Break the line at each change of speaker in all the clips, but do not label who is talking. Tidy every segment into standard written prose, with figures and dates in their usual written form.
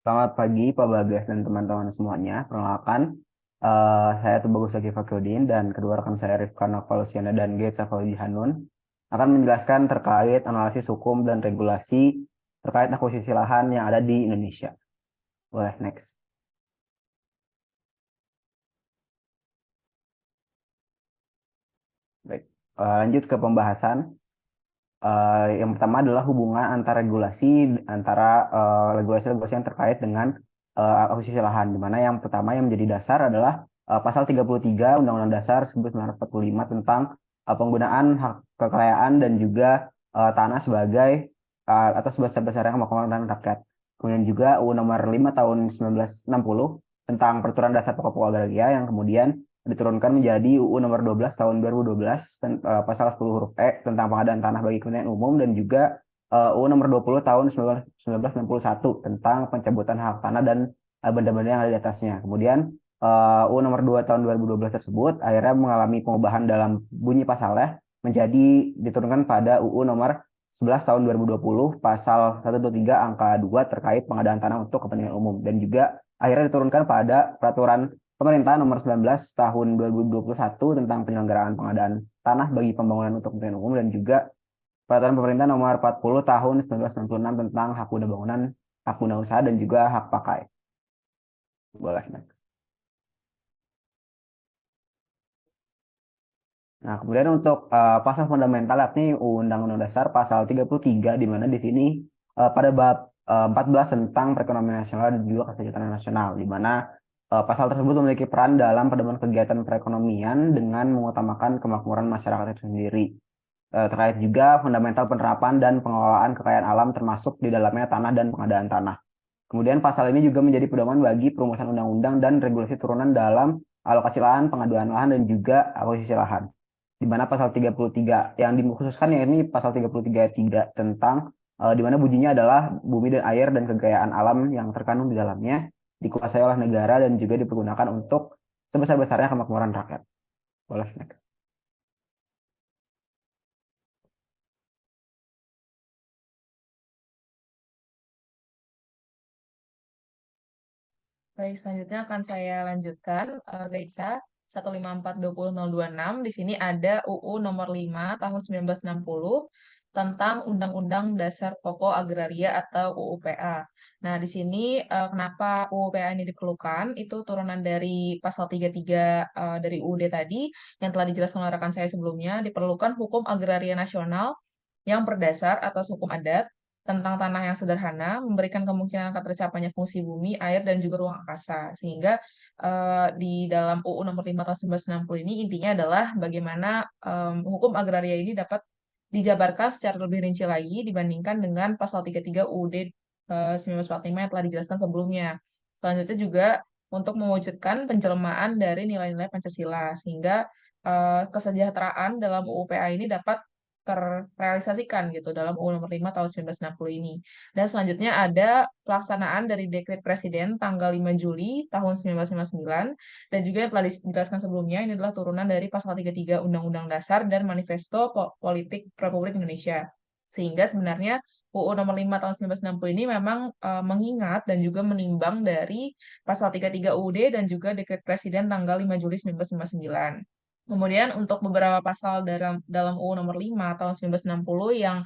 Selamat pagi Pak Bagas dan teman-teman semuanya. Perkenalkan, saya Tubagus Zaki Fakrudin dan kedua rekan saya Rifkan Navalusiana dan Gates Afauzi Hanun akan menjelaskan terkait analisis hukum dan regulasi terkait akuisisi lahan yang ada di Indonesia. Boleh, next. Baik, lanjut ke pembahasan. Yang pertama adalah hubungan antara regulasi-regulasi yang terkait dengan akuisisi lahan, di mana yang pertama yang menjadi dasar adalah pasal 33 Undang-Undang Dasar 1945 tentang penggunaan hak kekayaan dan juga tanah sebagai atas besar-besarnya kemakmuran rakyat. Kemudian juga UU Nomor 5 Tahun 1960 tentang Peraturan Dasar Pokok-Pokok Agraria yang kemudian diturunkan menjadi UU Nomor 12 Tahun 2012 pasal 10 huruf E tentang pengadaan tanah bagi kepentingan umum dan juga UU Nomor 20 Tahun 1961 tentang pencabutan hak tanah dan benda-benda yang ada di atasnya. Kemudian UU Nomor 2 Tahun 2012 tersebut akhirnya mengalami pengubahan dalam bunyi pasalnya menjadi diturunkan pada UU Nomor 11 Tahun 2020 pasal 123 angka 2 terkait pengadaan tanah untuk kepentingan umum dan juga akhirnya diturunkan pada peraturan Pemerintah Nomor 19 Tahun 2021 tentang penyelenggaraan pengadaan tanah bagi pembangunan untuk kepentingan umum dan juga Peraturan Pemerintah Nomor 40 Tahun 1996 tentang hak guna bangunan, hak guna usaha dan juga hak pakai. Boleh, next. Nah, kemudian untuk pasal fundamental yakni Undang-Undang Dasar pasal 33 di mana di sini pada bab 14 tentang perekonomian nasional dan juga kesejahteraan nasional di mana pasal tersebut memiliki peran dalam pedoman kegiatan perekonomian dengan mengutamakan kemakmuran masyarakat itu sendiri. Terkait juga fundamental penerapan dan pengelolaan kekayaan alam termasuk di dalamnya tanah dan pengadaan tanah. Kemudian pasal ini juga menjadi pedoman bagi perumusan undang-undang dan regulasi turunan dalam alokasi lahan, pengaduan lahan, dan juga akuisisi lahan. Di mana pasal 33 yang dikhususkan ya ini pasal 33 ayat 3 tentang di mana bunyinya adalah bumi dan air dan kekayaan alam yang terkandung di dalamnya dikuasai oleh negara dan juga dipergunakan untuk sebesar-besarnya kemakmuran rakyat. Boleh, next.
Baik, selanjutnya akan saya lanjutkan, Gaisa 1542026. Di sini ada UU Nomor 5 Tahun 1960 tentang Undang-Undang Dasar Pokok Agraria atau UUPA. Nah, di sini kenapa UUPA ini diperlukan? Itu turunan dari pasal 33 dari UUD tadi yang telah dijelaskan oleh rekan saya sebelumnya, diperlukan hukum agraria nasional yang berdasar atas hukum adat tentang tanah yang sederhana, memberikan kemungkinan akan tercapainya fungsi bumi, air, dan juga ruang angkasa. Sehingga di dalam UU Nomor 5 Tahun 1960 ini intinya adalah bagaimana hukum agraria ini dapat dijabarkan secara lebih rinci lagi dibandingkan dengan pasal 33 UUD 1945 yang telah dijelaskan sebelumnya. Selanjutnya juga untuk mewujudkan penjelmaan dari nilai-nilai Pancasila, sehingga kesejahteraan dalam UUPA ini dapat terrealisasikan gitu dalam UU Nomor 5 Tahun 1960 ini. Dan selanjutnya ada pelaksanaan dari Dekret Presiden tanggal 5 Juli tahun 1959 dan juga yang telah dijelaskan sebelumnya ini adalah turunan dari pasal 33 Undang-Undang Dasar dan Manifesto Politik Republik Indonesia. Sehingga sebenarnya UU Nomor 5 Tahun 1960 ini memang mengingat dan juga menimbang dari pasal 33 UUD dan juga Dekret Presiden tanggal 5 Juli 1959. Kemudian untuk beberapa pasal dalam UU Nomor 5 Tahun 1960 yang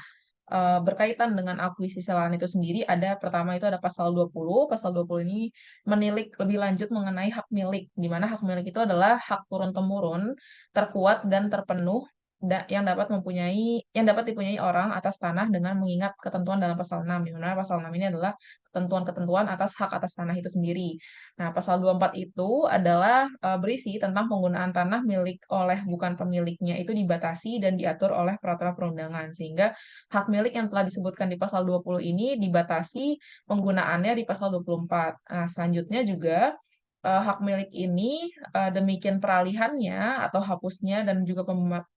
berkaitan dengan akuisisi lahan itu sendiri, ada pertama itu ada pasal 20. Pasal 20 ini menilik lebih lanjut mengenai hak milik, di mana hak milik itu adalah hak turun-temurun terkuat dan terpenuh yang dapat dipunyai orang atas tanah dengan mengingat ketentuan dalam pasal 6, di mana pasal 6 ini adalah ketentuan-ketentuan atas hak atas tanah itu sendiri. Nah, pasal 24 itu adalah berisi tentang penggunaan tanah milik oleh bukan pemiliknya itu dibatasi dan diatur oleh peraturan perundangan, sehingga hak milik yang telah disebutkan di pasal 20 ini dibatasi penggunaannya di pasal 24. Nah, selanjutnya juga hak milik ini demikian peralihannya atau hapusnya dan juga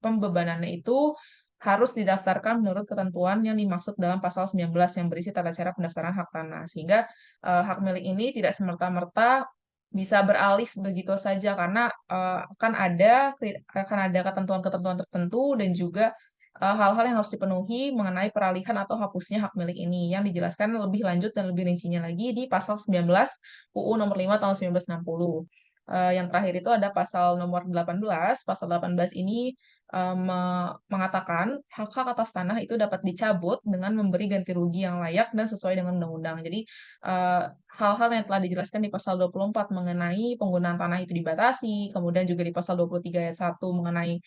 pembebanannya itu harus didaftarkan menurut ketentuan yang dimaksud dalam pasal 19 yang berisi tata cara pendaftaran hak tanah. Sehingga hak milik ini tidak semerta-merta bisa beralih begitu saja karena akan ada ketentuan-ketentuan tertentu dan juga hal-hal yang harus dipenuhi mengenai peralihan atau hapusnya hak milik ini yang dijelaskan lebih lanjut dan lebih rincinya lagi di pasal 19 UU nomor 5 tahun 1960. Yang terakhir itu ada pasal nomor 18. Pasal 18 ini mengatakan hak-hak atas tanah itu dapat dicabut dengan memberi ganti rugi yang layak dan sesuai dengan undang-undang. Jadi hal-hal yang telah dijelaskan di pasal 24 mengenai penggunaan tanah itu dibatasi, kemudian juga di pasal 23 ayat 1 mengenai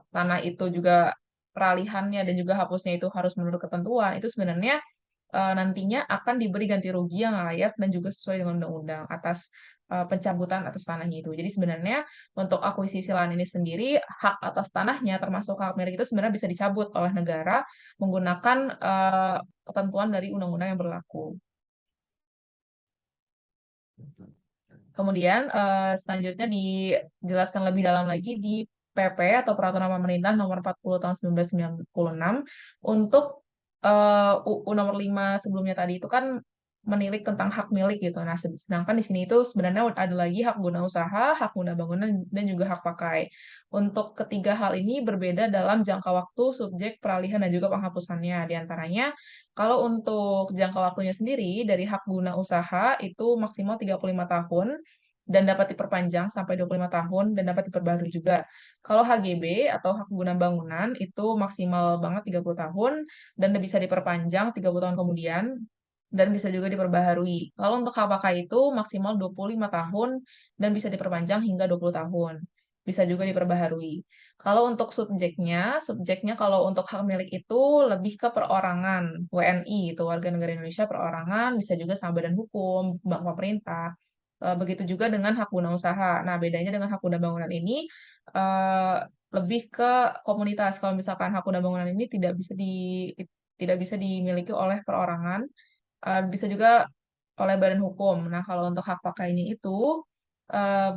tanah itu juga peralihannya dan juga hapusnya itu harus menurut ketentuan, itu sebenarnya nantinya akan diberi ganti rugi yang layak dan juga sesuai dengan undang-undang atas pencabutan atas tanahnya itu. Jadi sebenarnya untuk akuisisi lahan ini sendiri, hak atas tanahnya termasuk hak milik itu sebenarnya bisa dicabut oleh negara menggunakan ketentuan dari undang-undang yang berlaku. Kemudian selanjutnya dijelaskan lebih dalam lagi di PP atau Peraturan Pemerintah Nomor 40 Tahun 1996 untuk UU Nomor 5 sebelumnya tadi itu kan menilik tentang hak milik gitu. Nah, sedangkan di sini itu sebenarnya ada lagi hak guna usaha, hak guna bangunan, dan juga hak pakai. Untuk ketiga hal ini berbeda dalam jangka waktu, subjek, peralihan, dan juga penghapusannya. Di antaranya, kalau untuk jangka waktunya sendiri, dari hak guna usaha itu maksimal 35 tahun, dan dapat diperpanjang sampai 25 tahun, dan dapat diperbarui juga. Kalau HGB atau hak guna bangunan itu maksimal banget 30 tahun, dan bisa diperpanjang 30 tahun kemudian, dan bisa juga diperbaharui. Kalau untuk hak pakai itu maksimal 25 tahun dan bisa diperpanjang hingga 20 tahun. Bisa juga diperbaharui. Kalau untuk subjeknya kalau untuk hak milik itu lebih ke perorangan, WNI itu warga negara Indonesia perorangan, bisa juga sama badan hukum, bank pemerintah. Begitu juga dengan hak guna usaha. Nah, bedanya dengan hak guna bangunan ini eh, lebih ke komunitas. Kalau misalkan hak guna bangunan ini tidak bisa dimiliki oleh perorangan, bisa juga oleh badan hukum. Nah, kalau untuk hak pakainya itu eh,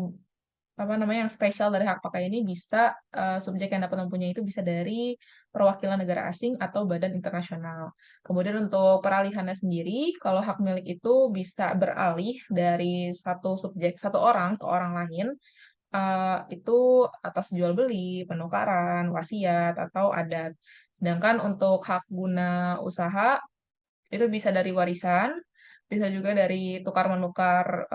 apa namanya yang spesial dari hak pakai ini bisa subjek yang dapat mempunyai itu bisa dari perwakilan negara asing atau badan internasional. Kemudian untuk peralihannya sendiri, kalau hak milik itu bisa beralih dari satu subjek satu orang ke orang lain, itu atas jual beli, penukaran, wasiat atau adat. Sedangkan untuk hak guna usaha itu bisa dari warisan, bisa juga dari tukar menukar,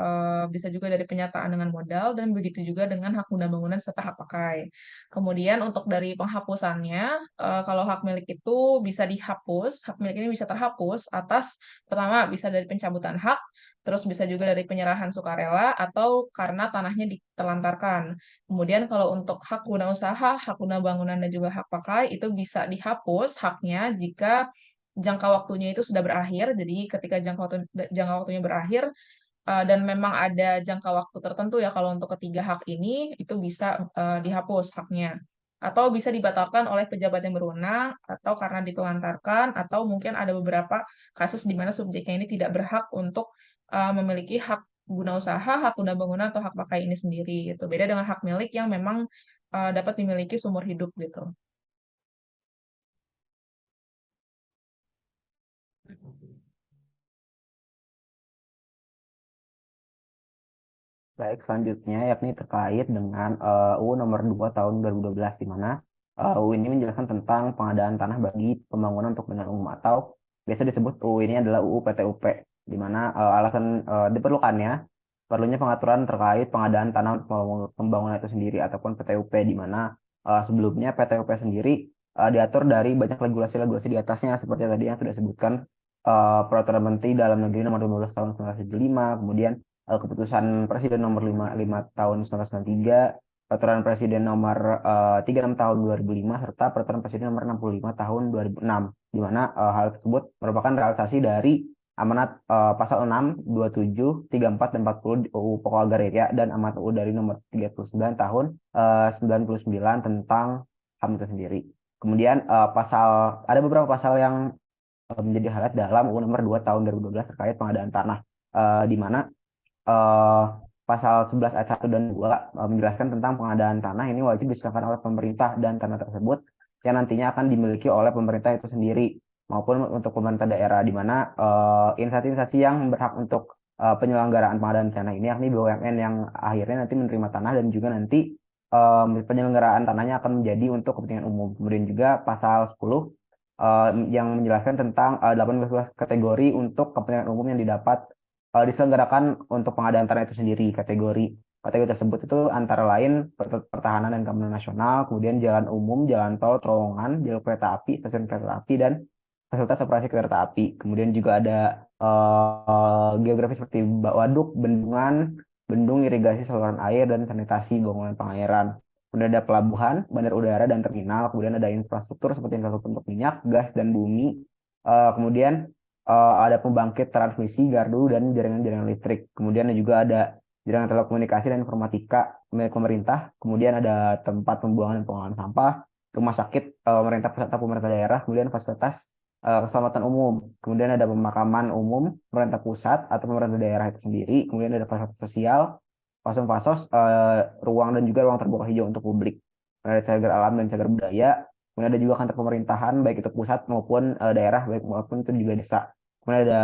bisa juga dari penyataan dengan modal, dan begitu juga dengan hak guna bangunan serta hak pakai. Kemudian untuk dari penghapusannya, kalau hak milik itu bisa dihapus, hak milik ini bisa terhapus atas pertama bisa dari pencabutan hak, terus bisa juga dari penyerahan sukarela atau karena tanahnya ditelantarkan. Kemudian kalau untuk hak guna usaha, hak guna bangunan dan juga hak pakai itu bisa dihapus haknya jika jangka waktunya itu sudah berakhir. Jadi ketika jangka waktunya berakhir dan memang ada jangka waktu tertentu ya kalau untuk ketiga hak ini itu bisa dihapus haknya. Atau bisa dibatalkan oleh pejabat yang berwenang atau karena ditelantarkan atau mungkin ada beberapa kasus di mana subjeknya ini tidak berhak untuk memiliki hak guna usaha, hak guna bangunan atau hak pakai ini sendiri gitu. Beda dengan hak milik yang memang dapat dimiliki seumur hidup gitu.
Baik, selanjutnya yakni terkait dengan UU nomor 2 tahun 2012 di mana UU ini menjelaskan tentang pengadaan tanah bagi pembangunan untuk kepentingan umum atau biasa disebut UU ini adalah UU PTUP di mana alasan diperlukannya perlunya pengaturan terkait pengadaan tanah untuk pembangunan itu sendiri ataupun PTUP di mana sebelumnya PTUP sendiri diatur dari banyak regulasi-regulasi di atasnya seperti tadi yang sudah disebutkan Peraturan Menteri Dalam Negeri nomor 15 tahun 1975, kemudian keputusan Presiden nomor 55 tahun 1993, Peraturan Presiden nomor 36 tahun 2005, serta Peraturan Presiden nomor 65 tahun 2006, di mana hal tersebut merupakan realisasi dari amanat pasal 6, 27, 34, dan 40 UU Pokok Agraria dan amanat UU dari nomor 39 tahun 99 tentang HAM itu sendiri. Kemudian ada beberapa pasal yang menjadi highlight dalam UU nomor 2 tahun 2012 terkait pengadaan tanah, di mana eh, pasal 11 ayat 1 dan 2 menjelaskan tentang pengadaan tanah ini wajib disediakan oleh pemerintah dan tanah tersebut yang nantinya akan dimiliki oleh pemerintah itu sendiri maupun untuk pemerintah daerah di mana instansi-instansi yang berhak untuk penyelenggaraan pengadaan tanah ini yakni BUMN yang akhirnya nanti menerima tanah dan juga nanti penyelenggaraan tanahnya akan menjadi untuk kepentingan umum. Kemudian juga pasal 10 yang menjelaskan tentang 18 kategori untuk kepentingan umum yang didapat diselenggarakan untuk pengadaan tanah itu sendiri. Kategori tersebut itu antara lain pertahanan dan keamanan nasional, kemudian jalan umum, jalan tol, terowongan, jalur kereta api, stasiun kereta api, dan fasilitas operasi kereta api. Kemudian juga ada geografi seperti waduk, bendungan, bendung, irigasi saluran air, dan sanitasi bangunan pengairan. Kemudian ada pelabuhan, bandar udara, dan terminal. Kemudian ada infrastruktur seperti infrastruktur untuk minyak, gas, dan bumi. Kemudian ada pembangkit transmisi, gardu, dan jaringan-jaringan listrik. Kemudian juga ada jaringan telekomunikasi dan informatika milik pemerintah. Kemudian ada tempat pembuangan dan pengolahan sampah, rumah sakit pemerintah pusat atau pemerintah daerah. Kemudian fasilitas keselamatan umum. Kemudian ada pemakaman umum pemerintah pusat atau pemerintah daerah itu sendiri. Kemudian ada fasilitas sosial, fasos-fasos, ruang dan juga ruang terbuka hijau untuk publik. Ada cagar alam dan cagar budaya. Kemudian ada juga kantor pemerintahan, baik itu pusat maupun daerah, baik maupun itu juga desa. Kemudian ada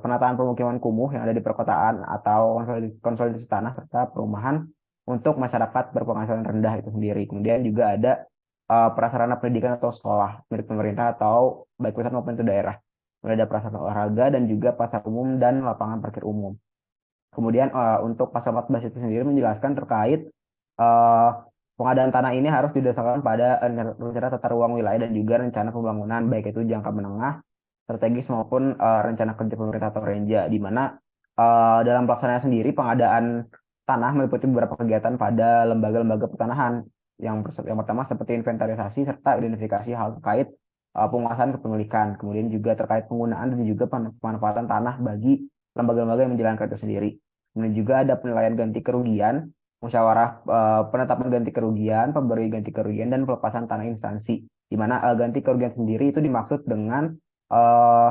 penataan pemukiman kumuh yang ada di perkotaan atau konsolidasi tanah serta perumahan untuk masyarakat berpenghasilan rendah itu sendiri. Kemudian juga ada prasarana pendidikan atau sekolah milik pemerintah atau baik pusat maupun itu daerah. Kemudian ada prasarana olahraga dan juga pasar umum dan lapangan parkir umum. Kemudian untuk pasal 14 itu sendiri menjelaskan terkait uh, pengadaan tanah ini harus didasarkan pada rencana tata ruang wilayah dan juga rencana pembangunan baik itu jangka menengah, strategis maupun rencana kerja pemerintah atau renja, di mana dalam pelaksanaannya sendiri pengadaan tanah meliputi beberapa kegiatan pada lembaga-lembaga pertanahan. Yang pertama seperti inventarisasi serta identifikasi hal terkait penguasaan kepemilikan, kemudian juga terkait penggunaan dan juga pemanfaatan tanah bagi lembaga-lembaga yang menjalankan itu sendiri. Kemudian juga ada penilaian ganti kerugian, musyawarah penetapan ganti kerugian, pemberi ganti kerugian, dan pelepasan tanah instansi. Di mana ganti kerugian sendiri itu dimaksud dengan uh,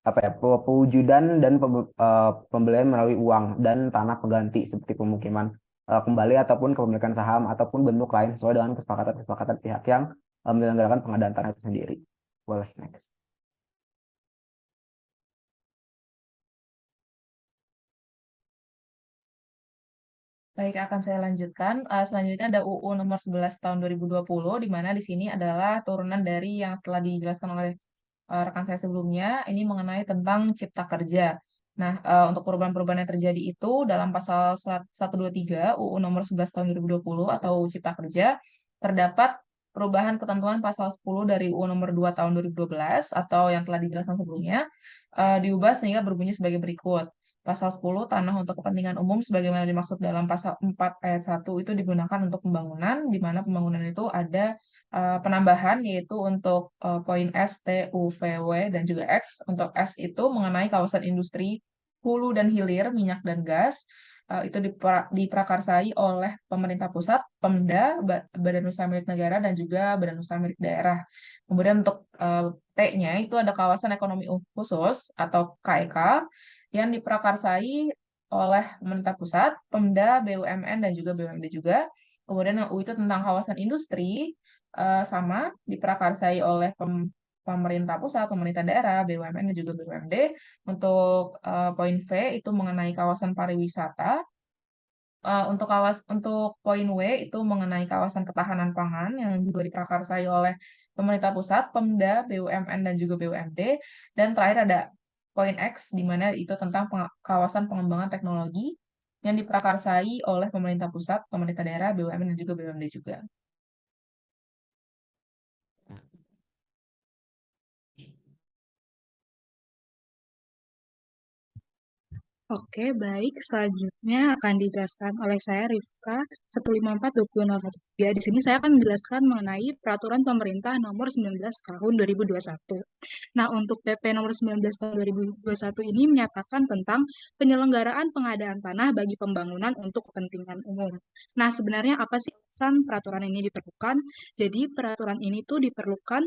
apa ya, pewujudan dan pembelian melalui uang dan tanah pengganti seperti pemukiman kembali ataupun kepemilikan saham ataupun bentuk lain sesuai dengan kesepakatan pihak yang menyelenggarakan pengadaan tanah itu sendiri. Boleh next.
Baik, akan saya lanjutkan. Selanjutnya ada UU nomor 11 tahun 2020, di mana di sini adalah turunan dari yang telah dijelaskan oleh rekan saya sebelumnya, ini mengenai tentang cipta kerja. Nah, untuk perubahan-perubahan yang terjadi itu dalam pasal 123 UU nomor 11 tahun 2020 atau cipta kerja, terdapat perubahan ketentuan pasal 10 dari UU nomor 2 tahun 2012 atau yang telah dijelaskan sebelumnya, diubah sehingga berbunyi sebagai berikut. Pasal 10, tanah untuk kepentingan umum sebagaimana dimaksud dalam pasal 4 ayat 1 itu digunakan untuk pembangunan, di mana pembangunan itu ada penambahan yaitu untuk poin S, T, U, V, W, dan juga X. Untuk S itu mengenai kawasan industri hulu dan hilir minyak dan gas. Itu diprakarsai oleh pemerintah pusat, Pemda, Badan Usaha Milik Negara, dan juga Badan Usaha Milik Daerah. Kemudian untuk T-nya itu ada kawasan ekonomi khusus atau KEK yang diprakarsai oleh pemerintah pusat, Pemda, BUMN, dan juga BUMD juga. Kemudian yang U itu tentang kawasan industri, sama diprakarsai oleh pemerintah pusat, pemerintah daerah, BUMN dan juga BUMD. Untuk poin V itu mengenai kawasan pariwisata. Untuk poin W itu mengenai kawasan ketahanan pangan yang juga diprakarsai oleh pemerintah pusat, Pemda, BUMN dan juga BUMD. Dan terakhir ada poin X di mana itu tentang kawasan pengembangan teknologi yang diprakarsai oleh pemerintah pusat, pemerintah daerah, BUMN dan juga BUMD juga.
Oke, baik. Selanjutnya akan dijelaskan oleh saya Rifka 154-2013. Di sini saya akan menjelaskan mengenai Peraturan Pemerintah Nomor 19 Tahun 2021. Nah, untuk PP Nomor 19 Tahun 2021 ini menyatakan tentang penyelenggaraan pengadaan tanah bagi pembangunan untuk kepentingan umum. Nah, sebenarnya apa sih alasan peraturan ini diperlukan? Jadi, peraturan ini tuh diperlukan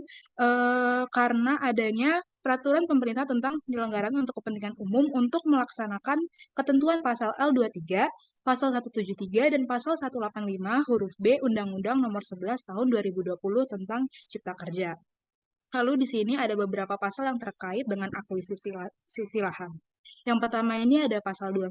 karena adanya peraturan pemerintah tentang penyelenggaraan untuk kepentingan umum untuk melaksanakan ketentuan pasal L23, pasal 173, dan pasal 185 huruf B Undang-Undang Nomor 11 Tahun 2020 tentang Cipta Kerja. Lalu di sini ada beberapa pasal yang terkait dengan akuisisi lahan. Yang pertama ini ada pasal 1,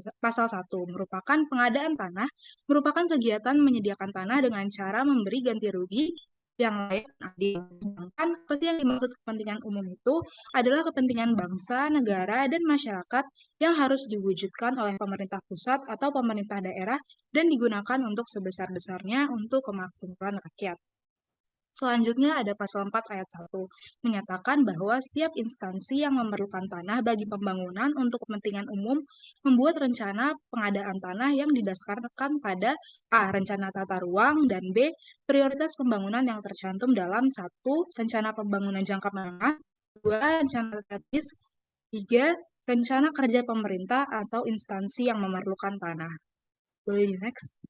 merupakan pengadaan tanah, merupakan kegiatan menyediakan tanah dengan cara memberi ganti rugi yang layak dan adil. Sedangkan seperti yang dimaksud kepentingan umum itu adalah kepentingan bangsa, negara, dan masyarakat yang harus diwujudkan oleh pemerintah pusat atau pemerintah daerah dan digunakan untuk sebesar-besarnya untuk kemakmuran rakyat. Selanjutnya ada pasal 4 ayat 1, menyatakan bahwa setiap instansi yang memerlukan tanah bagi pembangunan untuk kepentingan umum membuat rencana pengadaan tanah yang didasarkan pada A. Rencana tata ruang, dan B. Prioritas pembangunan yang tercantum dalam 1. Rencana pembangunan jangka menengah, 2. Rencana strategis, 3. Rencana kerja pemerintah atau instansi yang memerlukan tanah. Boleh di next?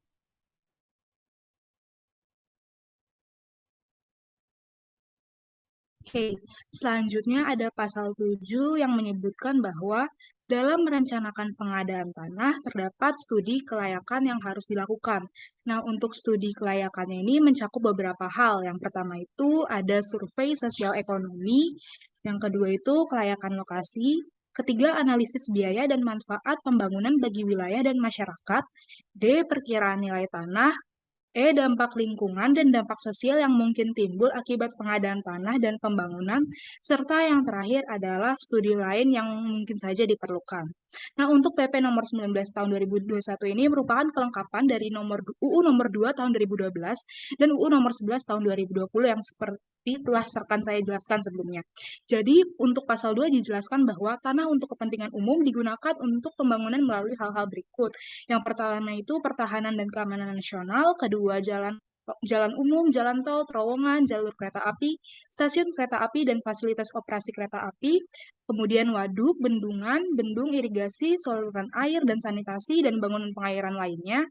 Oke, selanjutnya ada pasal 7 yang menyebutkan bahwa dalam merencanakan pengadaan tanah terdapat studi kelayakan yang harus dilakukan. Nah, untuk studi kelayakannya ini mencakup beberapa hal. Yang pertama itu ada survei sosial ekonomi, yang kedua itu kelayakan lokasi, ketiga analisis biaya dan manfaat pembangunan bagi wilayah dan masyarakat, D. Perkiraan nilai tanah, dampak lingkungan dan dampak sosial yang mungkin timbul akibat pengadaan tanah dan pembangunan, serta yang terakhir adalah studi lain yang mungkin saja diperlukan. Nah, untuk PP nomor 19 tahun 2021 ini merupakan kelengkapan dari UU nomor 2 tahun 2012 dan UU nomor 11 tahun 2020 yang seperti telah saya jelaskan sebelumnya. Jadi, untuk pasal 2 dijelaskan bahwa tanah untuk kepentingan umum digunakan untuk pembangunan melalui hal-hal berikut. Yang pertama itu pertahanan dan keamanan nasional, kedua jalan umum, jalan tol, terowongan, jalur kereta api, stasiun kereta api dan fasilitas operasi kereta api, kemudian waduk, bendungan, bendung irigasi, saluran air dan sanitasi dan bangunan pengairan lainnya.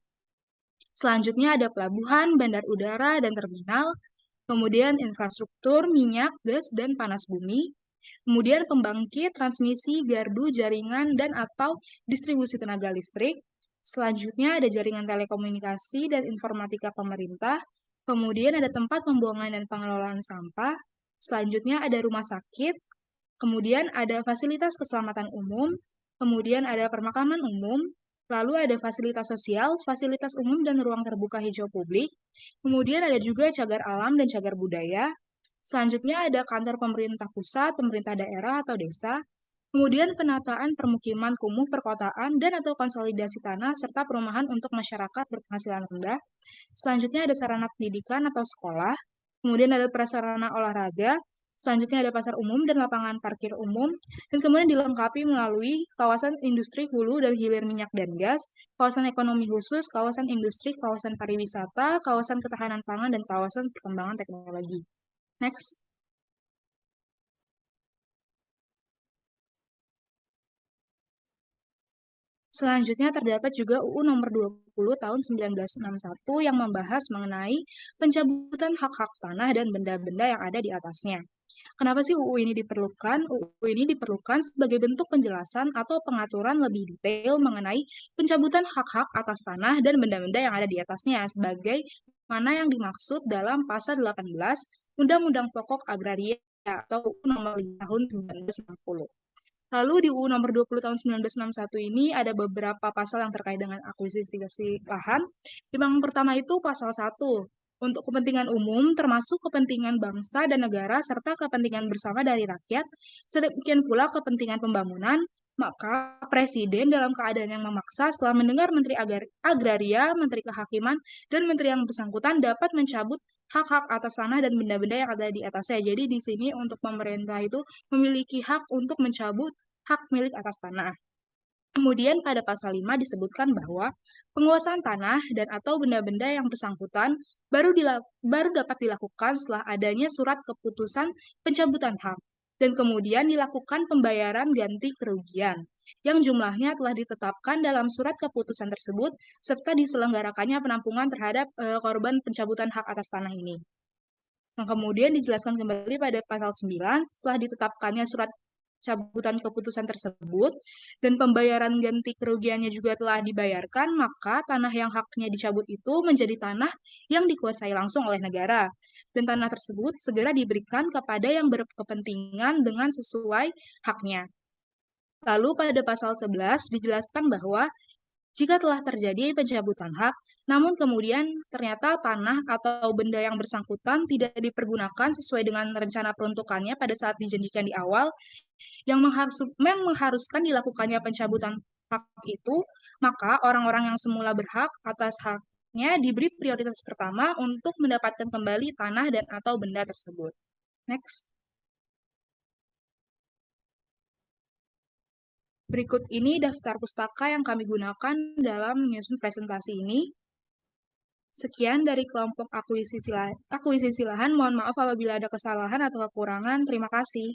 Selanjutnya ada pelabuhan, bandar udara dan terminal, kemudian infrastruktur, minyak, gas dan panas bumi, kemudian pembangkit, transmisi, gardu, jaringan dan atau distribusi tenaga listrik. Selanjutnya ada jaringan telekomunikasi dan informatika pemerintah. Kemudian ada tempat pembuangan dan pengelolaan sampah. Selanjutnya ada rumah sakit. Kemudian ada fasilitas keselamatan umum. Kemudian ada permakaman umum. Lalu ada fasilitas sosial, fasilitas umum dan ruang terbuka hijau publik. Kemudian ada juga cagar alam dan cagar budaya. Selanjutnya ada kantor pemerintah pusat, pemerintah daerah atau desa. Kemudian penataan permukiman kumuh perkotaan dan atau konsolidasi tanah serta perumahan untuk masyarakat berpenghasilan rendah. Selanjutnya ada sarana pendidikan atau sekolah. Kemudian ada prasarana olahraga. Selanjutnya ada pasar umum dan lapangan parkir umum. Dan kemudian dilengkapi melalui kawasan industri hulu dan hilir minyak dan gas, kawasan ekonomi khusus, kawasan industri, kawasan pariwisata, kawasan ketahanan pangan, dan kawasan perkembangan teknologi. Next. Selanjutnya terdapat juga UU nomor 20 tahun 1961 yang membahas mengenai pencabutan hak-hak tanah dan benda-benda yang ada di atasnya. Kenapa sih UU ini diperlukan? UU ini diperlukan sebagai bentuk penjelasan atau pengaturan lebih detail mengenai pencabutan hak-hak atas tanah dan benda-benda yang ada di atasnya sebagai mana yang dimaksud dalam pasal 18 Undang-Undang Pokok Agraria atau UU nomor 5 tahun 1960. Lalu di UU nomor 20 tahun 1961 ini ada beberapa pasal yang terkait dengan akuisisi lahan. Yang pertama itu pasal 1, untuk kepentingan umum termasuk kepentingan bangsa dan negara serta kepentingan bersama dari rakyat, sedemikian pula kepentingan pembangunan, maka Presiden dalam keadaan yang memaksa setelah mendengar Menteri Agraria, Menteri Kehakiman, dan Menteri yang bersangkutan dapat mencabut hak-hak atas tanah dan benda-benda yang ada di atasnya. Jadi di sini untuk pemerintah itu memiliki hak untuk mencabut hak milik atas tanah. Kemudian pada pasal 5 disebutkan bahwa penguasaan tanah dan atau benda-benda yang bersangkutan baru dapat dilakukan setelah adanya surat keputusan pencabutan hak dan kemudian dilakukan pembayaran ganti kerugian yang jumlahnya telah ditetapkan dalam surat keputusan tersebut serta diselenggarakannya penampungan terhadap korban pencabutan hak atas tanah ini. Nah, kemudian dijelaskan kembali pada pasal 9 setelah ditetapkannya surat cabutan keputusan tersebut dan pembayaran ganti kerugiannya juga telah dibayarkan, maka tanah yang haknya dicabut itu menjadi tanah yang dikuasai langsung oleh negara. Dan tanah tersebut segera diberikan kepada yang berkepentingan dengan sesuai haknya. Lalu pada pasal 11 dijelaskan bahwa jika telah terjadi pencabutan hak, namun kemudian ternyata tanah atau benda yang bersangkutan tidak dipergunakan sesuai dengan rencana peruntukannya pada saat dijanjikan di awal, yang mengharuskan dilakukannya pencabutan hak itu, maka orang-orang yang semula berhak atas haknya diberi prioritas pertama untuk mendapatkan kembali tanah dan atau benda tersebut. Next. Berikut ini daftar pustaka yang kami gunakan dalam menyusun presentasi ini. Sekian dari kelompok akuisisi lahan. Mohon maaf apabila ada kesalahan atau kekurangan. Terima kasih.